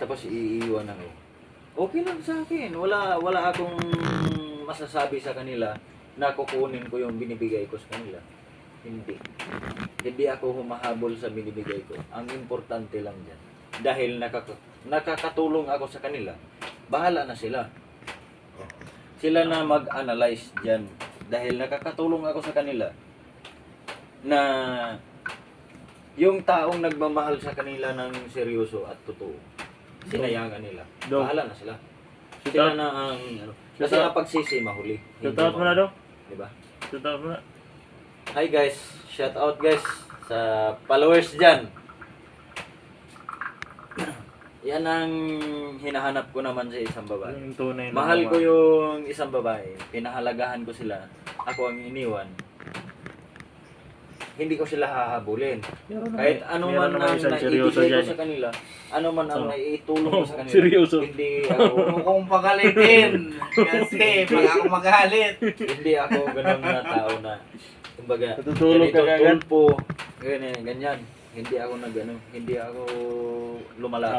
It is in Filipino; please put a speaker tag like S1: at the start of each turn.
S1: tapos iiwan ako. Okay lang sa akin. Wala akong masasabi sa kanila na kukunin ko yung binibigay ko sa kanila. Hindi. Hindi ako humahabol sa binibigay ko. Ang importante lang dyan. Dahil nakakatulong ako sa kanila, bahala na sila. Sila na mag-analyze dyan. Dahil nakakatulong ako sa kanila na yung taong nagmamahal sa kanila ng seryoso at totoo, sinayangan nila. Bahala na sila. Sila na ang ano. Kasi ang pagsisi mahuli.
S2: Shoutout mo na daw.
S1: Diba?
S2: Shoutout mo na.
S1: Hi guys, shout out guys sa followers dyan. Yan ang hinahanap ko naman sa isang babae.
S2: Yung tunay na
S1: Mahal ko
S2: babae.
S1: yung isang babae. Pinahalagahan ko sila. Ako ang iniwan. Hindi ko sila hahabulin. Kahit ano man ang naibigay ko sa kanila, ano man ang naitulong ko sa kanila,
S2: Seryoso.
S1: hindi ako
S3: Huwag kong pagalitin. Kasi pag ako magalit.
S1: hindi ako ganun na tao na kumbaga
S2: Natutulog ka
S1: ganito
S2: agad.
S1: tulpo, ganyan. Hindi ako nagano, hindi ako lumala.